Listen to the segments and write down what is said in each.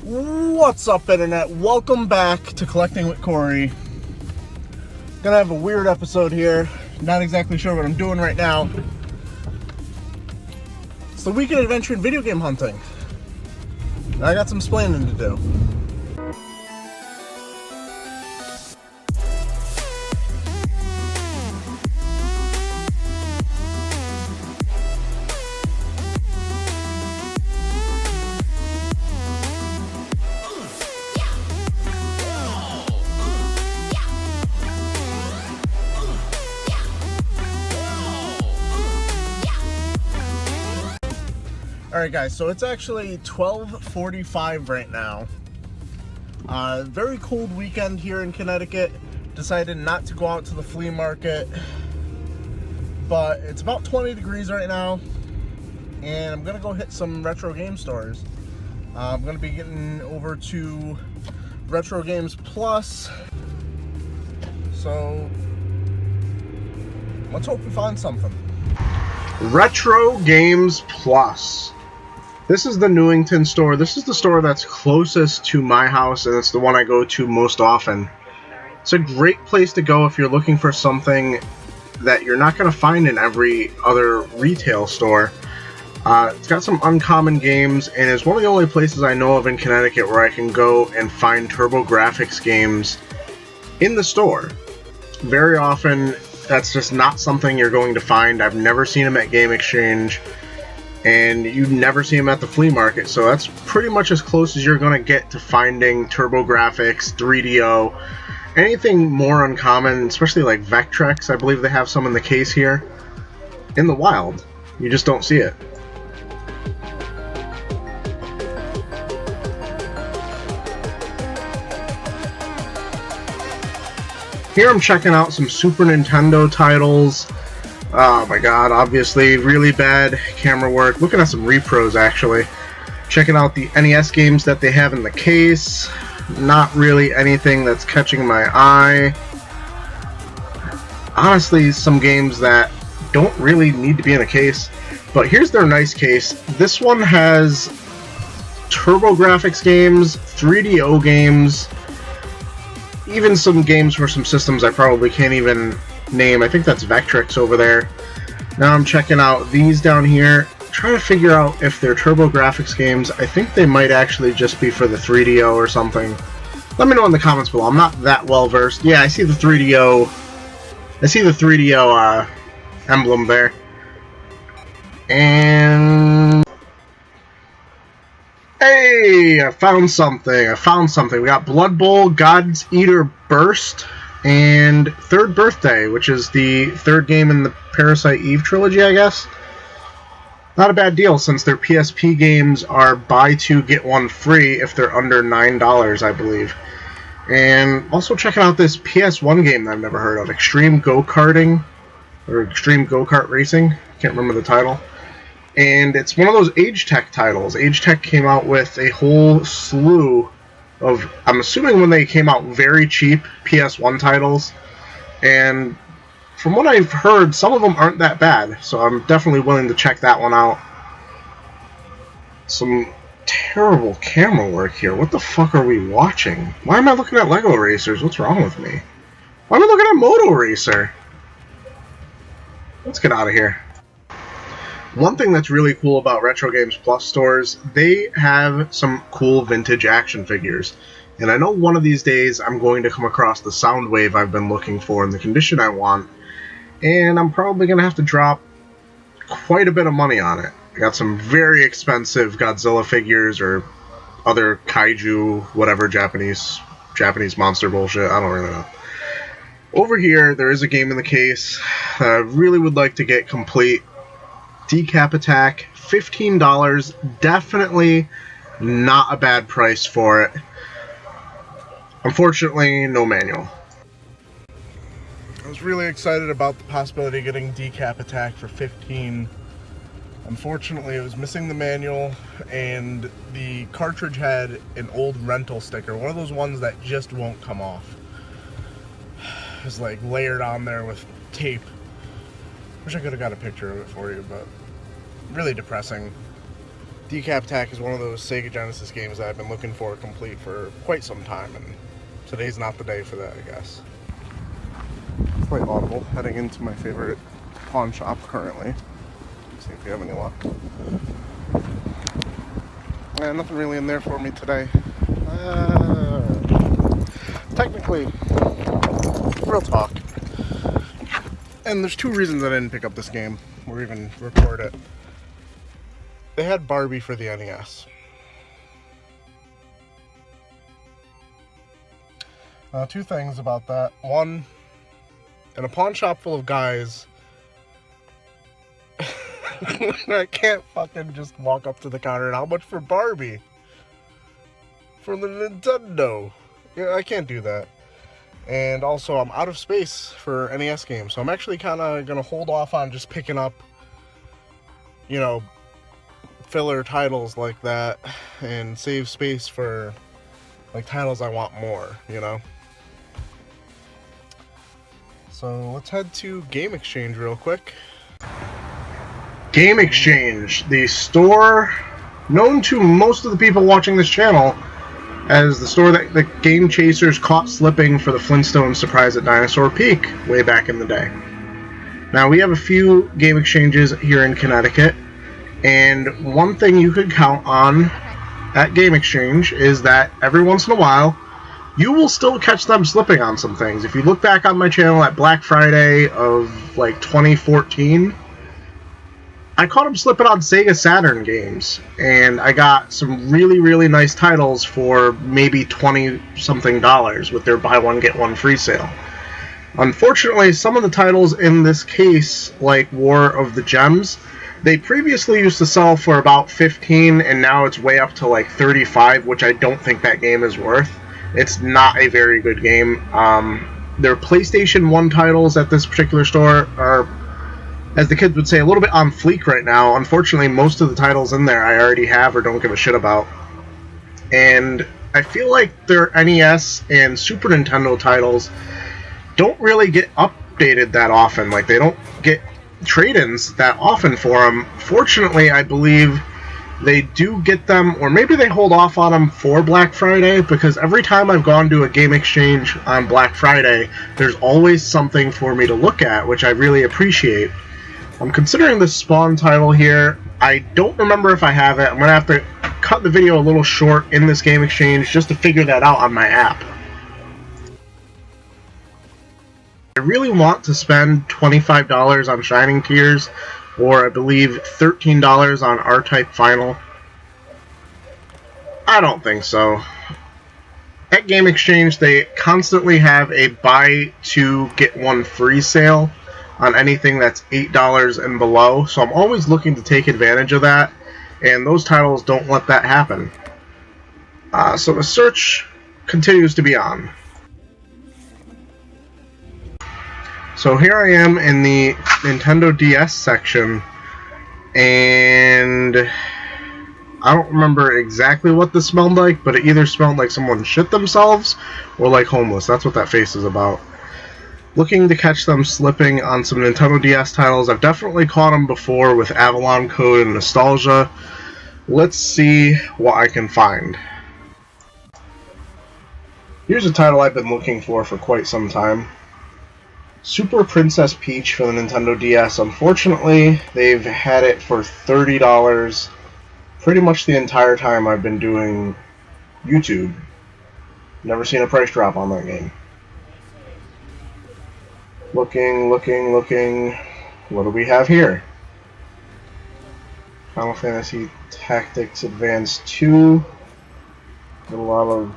What's up, Internet? Welcome back to Collecting with Corey. Gonna have a weird episode here. Not exactly sure what I'm doing right now. It's the weekend adventure in video game hunting. I got some explaining to do. Alright guys, so it's actually 12:45 right now. Very cold weekend here in Connecticut. Decided not to go out to the flea market. But it's about 20 degrees right now. And I'm going to go hit some retro game stores. I'm going to be getting over to Retro Games Plus. So, let's hope we find something. Retro Games Plus. This is the Newington store. This is the store that's closest to my house, and it's the one I go to most often. It's a great place to go if you're looking for something that you're not going to find in every other retail store. It's got some uncommon games, and it's one of the only places I know of in Connecticut where I can go and find TurboGrafx games in the store. Very often, that's just not something you're going to find. I've never seen them at Game Exchange, and you never see them at the flea market, so that's pretty much as close as you're going to get to finding TurboGrafx, 3DO, anything more uncommon, especially like Vectrex. I believe they have some in the case here. In the wild. You just don't see it. Here I'm checking out some Super Nintendo titles. Oh my god, obviously really bad camera work. Looking at some repros actually. Checking out the NES games that they have in the case. Not really anything that's catching my eye. Honestly, some games that don't really need to be in a case. But here's their nice case. This one has TurboGrafx games, 3DO games, even some games for some systems I probably can't even name. I think that's Vectrex over there. Now I'm checking out these down here, trying to figure out if they're TurboGrafx games. I think they might actually just be for the 3DO or something. Let me know in the comments below. I'm not that well versed. Yeah, I see the 3DO. I see the 3DO emblem there. And hey, I found something. We got Blood Bowl, God's Eater Burst, and Third Birthday, which is the third game in the Parasite Eve trilogy, I guess. Not a bad deal, since their PSP games are buy two, get one free if they're under $9, I believe. And also checking out this PS1 game that I've never heard of, Extreme Go-Karting, or Extreme Go-Kart Racing. Can't remember the title. And it's one of those Agetec titles. Agetec came out with a whole slew of, I'm assuming when they came out, very cheap PS1 titles. And from what I've heard, some of them aren't that bad. So I'm definitely willing to check that one out. Some terrible camera work here. What the fuck are we watching? Why am I looking at Lego Racers? What's wrong with me? Why am I looking at Moto Racer? Let's get out of here. One thing that's really cool about Retro Games Plus stores, they have some cool vintage action figures. And I know one of these days I'm going to come across the Soundwave I've been looking for in the condition I want. And I'm probably going to have to drop quite a bit of money on it. I got some very expensive Godzilla figures or other kaiju, whatever, Japanese monster bullshit. I don't really know. Over here, there is a game in the case that I really would like to get complete. Decap Attack, $15, definitely not a bad price for it. Unfortunately, no manual. I was really excited about the possibility of getting Decap Attack for $15. Unfortunately, it was missing the manual, and the cartridge had an old rental sticker, one of those ones that just won't come off. It was like layered on there with tape. Wish I could have got a picture of it for you, but really depressing. Decap Attack is one of those Sega Genesis games that I've been looking for complete for quite some time, and today's not the day for that, I guess. Quite audible, heading into my favorite pawn shop currently. See if we have any luck. Nothing really in there for me today. Technically, real talk. And there's two reasons I didn't pick up this game, or even record it. They had Barbie for the NES. Two things about that. One, in a pawn shop full of guys, I can't fucking just walk up to the counter and how much for Barbie? For the Nintendo. Yeah, I can't do that. And also, I'm out of space for NES games, so I'm actually kind of going to hold off on just picking up, you know, filler titles like that and save space for, like, titles I want more, you know? So, let's head to Game Exchange real quick. Game Exchange, the store known to most of the people watching this channel as the store that the Game Chasers caught slipping for the Flintstones Surprise at Dinosaur Peak way back in the day. Now, we have a few Game Exchanges here in Connecticut, and one thing you could count on at Game Exchange is that every once in a while, you will still catch them slipping on some things. If you look back on my channel at Black Friday of, like, 2014, I caught them slipping on Sega Saturn games, and I got some really, really nice titles for maybe $20-something with their buy one, get one free sale. Unfortunately, some of the titles in this case, like War of the Gems, they previously used to sell for about $15, and now it's way up to like $35, which I don't think that game is worth. It's not a very good game. Their PlayStation 1 titles at this particular store are, as the kids would say, a little bit on fleek right now. Unfortunately, most of the titles in there I already have or don't give a shit about. And I feel like their NES and Super Nintendo titles don't really get updated that often. Like, they don't get trade-ins that often for them. Fortunately, I believe they do get them, or maybe they hold off on them for Black Friday, because every time I've gone to a Game Exchange on Black Friday, there's always something for me to look at, which I really appreciate. I'm considering the Spawn title here. I don't remember if I have it. I'm going to have to cut the video a little short in this Game Exchange just to figure that out on my app. I really want to spend $25 on Shining Tears, or I believe $13 on R-Type Final. I don't think so. At Game Exchange, they constantly have a buy two, get one free sale on anything that's $8 and below, so I'm always looking to take advantage of that, and those titles don't let that happen. So the search continues to be on. So here I am in the Nintendo DS section, and I don't remember exactly what this smelled like, but it either smelled like someone shit themselves or like homeless. That's what that face is about. Looking to catch them slipping on some Nintendo DS titles. I've definitely caught them before with Avalon Code and Nostalgia. Let's see what I can find. Here's a title I've been looking for quite some time. Super Princess Peach for the Nintendo DS. Unfortunately, they've had it for $30 pretty much the entire time I've been doing YouTube. Never seen a price drop on that game. Looking. What do we have here? Final Fantasy Tactics Advance 2. Got a lot of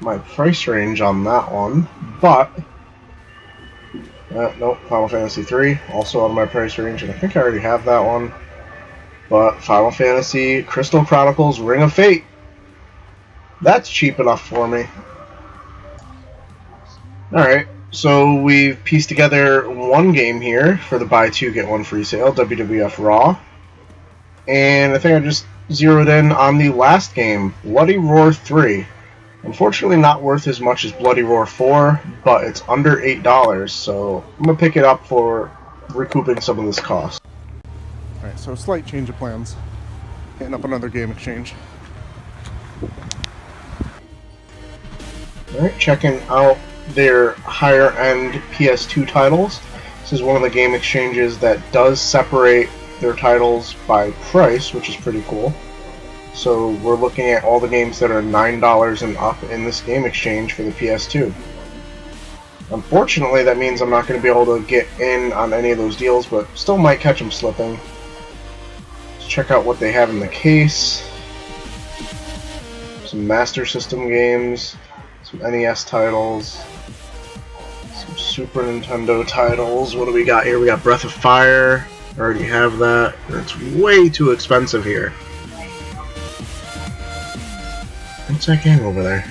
my price range on that one, but nope, Final Fantasy 3, also out of my price range, and I think I already have that one. But Final Fantasy Crystal Chronicles Ring of Fate. That's cheap enough for me. Alright, so we've pieced together one game here for the buy two, get one free sale, WWF Raw. And I think I just zeroed in on the last game, Bloody Roar 3. Unfortunately not worth as much as Bloody Roar 4, but it's under $8, so I'm going to pick it up for recouping some of this cost. Alright, so slight change of plans. Hitting up another game exchange. Alright, checking out their higher end PS2 titles. This is one of the game exchanges that does separate their titles by price, which is pretty cool. So we're looking at all the games that are $9 and up in this game exchange for the PS2. Unfortunately, that means I'm not going to be able to get in on any of those deals, but still might catch them slipping. Let's check out what they have in the case. Some Master System games, some NES titles, some Super Nintendo titles. What do we got here? We got Breath of Fire. I already have that. It's way too expensive here. What's that game over there?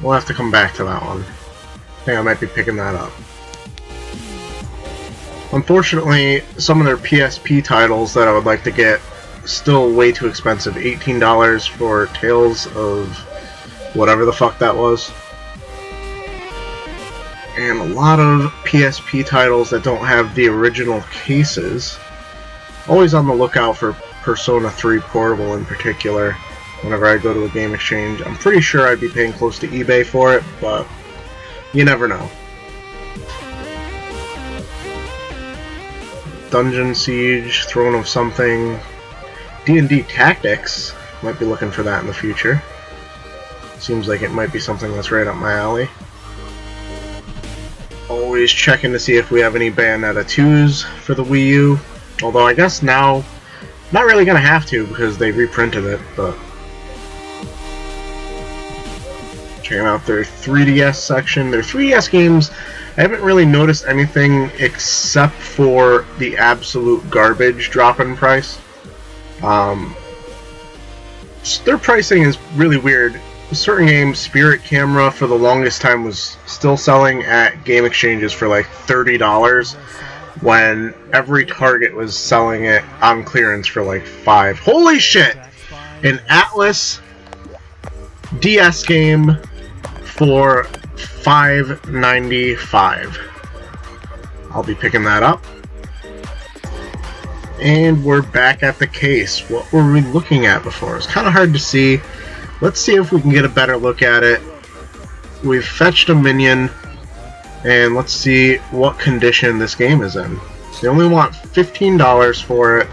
We'll have to come back to that one. I think I might be picking that up. Unfortunately, some of their PSP titles that I would like to get still way too expensive. $18 for Tales of whatever the fuck that was. And a lot of PSP titles that don't have the original cases. Always on the lookout for Persona 3 Portable in particular. Whenever I go to a game exchange, I'm pretty sure I'd be paying close to eBay for it, but you never know. Dungeon Siege, Throne of Something, D&D Tactics, might be looking for that in the future. Seems like it might be something that's right up my alley. Always checking to see if we have any Bayonetta 2s for the Wii U, although I guess now, not really gonna have to because they reprinted it, but checking out their 3DS section. Their 3DS games, I haven't really noticed anything except for the absolute garbage drop in price. Their pricing is really weird. Certain games, Spirit Camera for the longest time was still selling at game exchanges for like $30 when every Target was selling it on clearance for like $5. Holy shit! An Atlas DS game for $5.95. I'll be picking that up. And we're back at the case. What were we looking at before? It's kind of hard to see. Let's see if we can get a better look at it. We've fetched a minion, and let's see what condition this game is in. They only want $15 for it.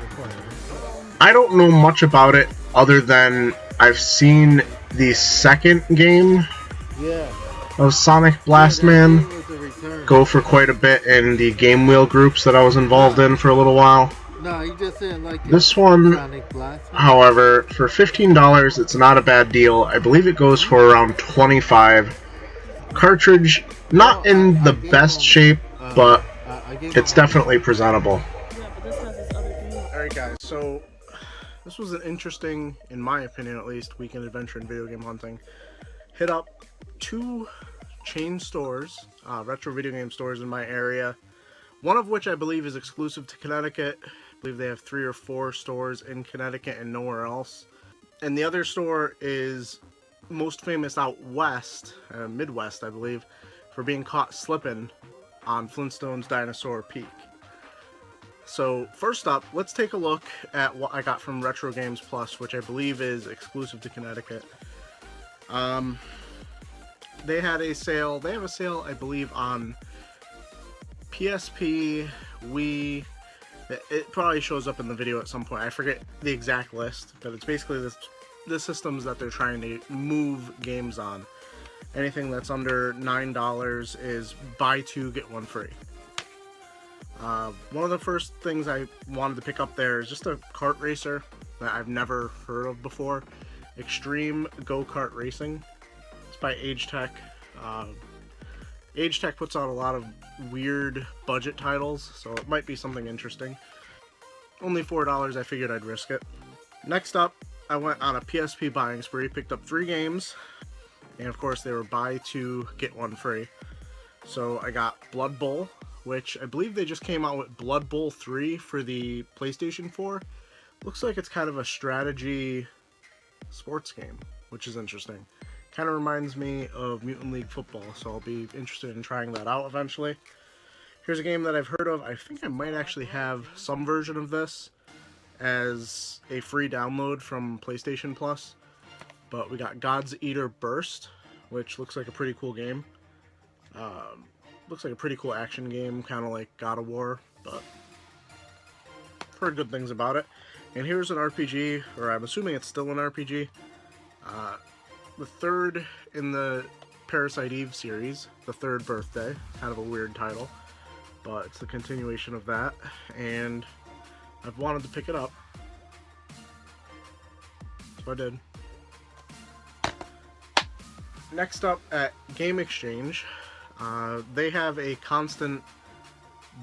I don't know much about it other than I've seen the second game of Sonic Blastman go for quite a bit in the game wheel groups that I was involved in for a little while. No, you just didn't like it. This one, however, for $15, it's not a bad deal. I believe it goes for around $25. Cartridge, not in the best shape, but it's definitely presentable. Alright guys, so this was an interesting, in my opinion at least, weekend adventure in video game hunting. Hit up 2 chain stores, retro video game stores in my area, one of which I believe is exclusive to Connecticut. I believe they have 3 or 4 stores in Connecticut and nowhere else. And the other store is most famous out west, Midwest I believe, for being caught slipping on Flintstone's Dinosaur Peak. So first up, let's take a look at what I got from Retro Games Plus, which I believe is exclusive to Connecticut. They had a sale. They have a sale, I believe, on PSP, Wii. It probably shows up in the video at some point. I forget the exact list, but it's basically the systems that they're trying to move games on. Anything that's under $9 is buy 2 get 1 free. One of the first things I wanted to pick up there is just a kart racer that I've never heard of before. Extreme Go-Kart Racing. It's by Agetec. Agetec puts out a lot of weird budget titles, so it might be something interesting. Only $4, I figured I'd risk it. Next up, I went on a PSP buying spree, picked up 3 games, and of course they were buy 2 get 1 free. So I got Blood Bowl, which I believe they just came out with Blood Bowl 3 for the PlayStation 4. Looks like it's kind of a strategy sports game, which is interesting. Kind of reminds me of Mutant League Football, so I'll be interested in trying that out eventually. Here's a game that I've heard of. I think I might actually have some version of this as a free download from PlayStation Plus. But we got God's Eater Burst, which looks like a pretty cool game. Looks like a pretty cool action game, kind of like God of War, but heard good things about it. And here's an RPG, or I'm assuming it's still an RPG. The third in the Parasite Eve series, The Third Birthday, kind of a weird title, but it's the continuation of that, and I've wanted to pick it up, so I did. Next up at Game Exchange, they have a constant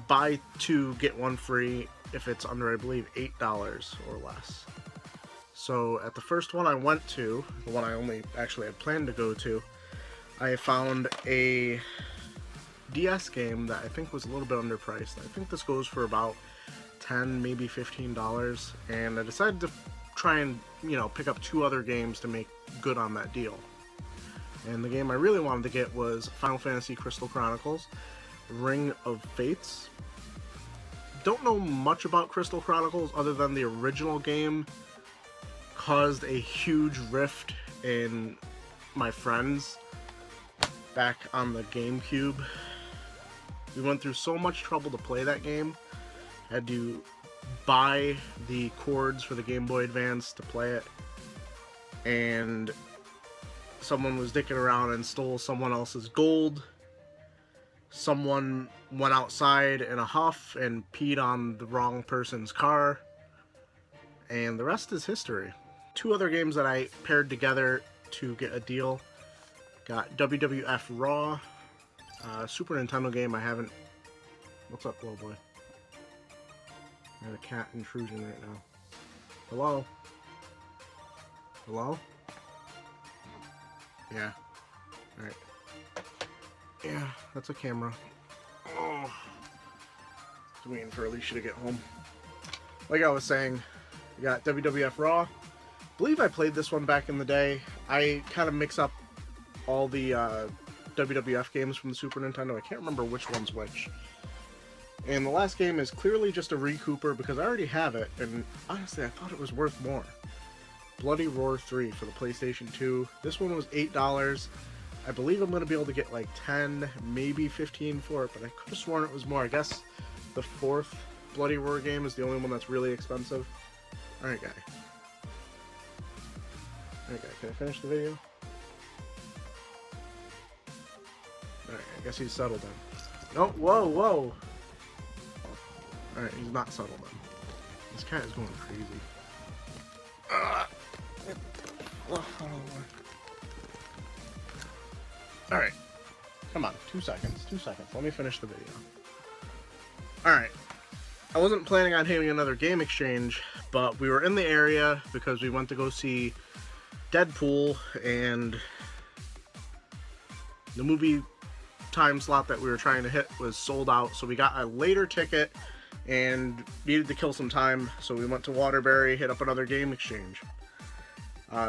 buy two, get one free if it's under, I believe, $8 or less. So at the first one I went to, the one I only actually had planned to go to, I found a DS game that I think was a little bit underpriced. I think this goes for about $10, maybe $15, and I decided to try and, pick up 2 other games to make good on that deal. And the game I really wanted to get was Final Fantasy Crystal Chronicles Ring of Fates. Don't know much about Crystal Chronicles other than the original game caused a huge rift in my friends back on the GameCube. We went through so much trouble to play that game. Had to buy the cords for the Game Boy Advance to play it, and someone was dicking around and stole someone else's gold. Someone went outside in a huff and peed on the wrong person's car, and the rest is history. 2 other games that I paired together to get a deal. Got WWF Raw, Super Nintendo game I haven't... What's up, little boy? I have a cat intrusion right now. Hello? Hello? Yeah. Alright. Yeah, that's a camera. Oh. Just waiting for Alicia to get home. Like I was saying, we got WWF Raw. I believe I played this one back in the day. I kind of mix up all the WWF games from the Super Nintendo. I can't remember which one's which. And the last game is clearly just a recouper because I already have it, and honestly I thought it was worth more. Bloody Roar 3 for the PlayStation 2. This one was $8. I believe I'm going to be able to get like 10, maybe 15 for it, but I could have sworn it was more. I guess the 4th Bloody Roar game is the only one that's really expensive. Alright, guy. Alright, guy, can I finish the video? Alright, I guess he's settled then. Oh, whoa, whoa! Alright, he's not settled then. This cat is going crazy. Alright. Come on, 2 seconds. 2 seconds. Let me finish the video. Alright. I wasn't planning on hitting another Game Exchange, but we were in the area because we went to go see Deadpool, and the movie time slot that we were trying to hit was sold out, so we got a later ticket and needed to kill some time, so we went to Waterbury, hit up another Game Exchange.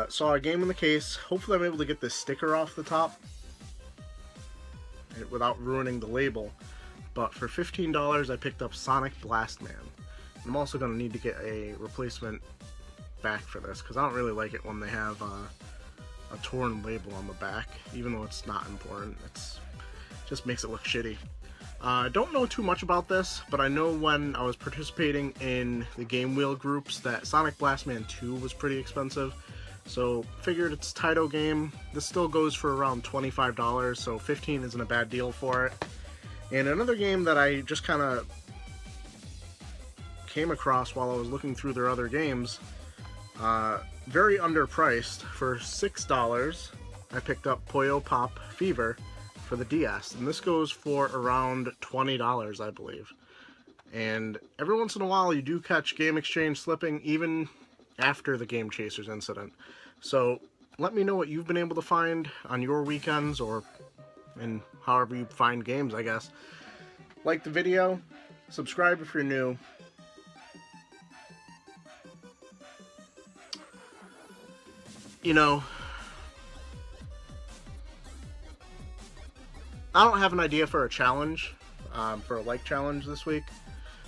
Saw a game in the case. Hopefully I'm able to get this sticker off the top without ruining the label. But for $15 I picked up Sonic Blast Man. I'm also going to need to get a replacement back for this because I don't really like it when they have a torn label on the back, even though it's not important. It just makes it look shitty. I don't know too much about this, but I know when I was participating in the Game Wheel groups that Sonic Blast Man 2 was pretty expensive. So figured it's a Taito game. This still goes for around $25, so $15 isn't a bad deal for it. And another game that I just kind of came across while I was looking through their other games, very underpriced. For $6, I picked up Puyo Pop Fever for the DS, and this goes for around $20, I believe. And every once in a while you do catch Game Exchange slipping, even after the Game Chasers incident. So let me know what you've been able to find on your weekends, or in however you find games, I guess. Like the video, subscribe if you're new. You know, I don't have an idea for a challenge. for a like challenge this week.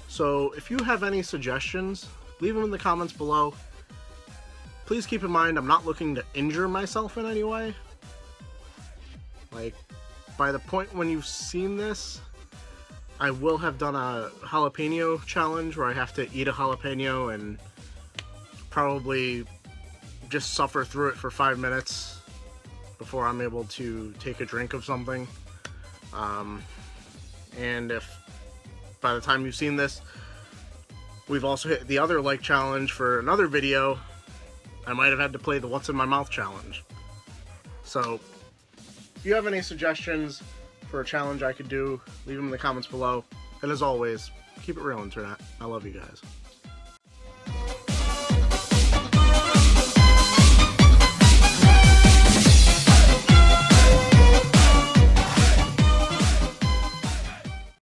So if you have any suggestions, leave them in the comments below. Please keep in mind, I'm not looking to injure myself in any way. Like, by the point when you've seen this, I will have done a jalapeno challenge where I have to eat a jalapeno and probably just suffer through it for 5 minutes before I'm able to take a drink of something. And if by the time you've seen this, we've also hit the other like challenge for another video, I might have had to play the What's in My Mouth challenge. So, if you have any suggestions for a challenge I could do, leave them in the comments below. And as always, keep it real, Internet. I love you guys.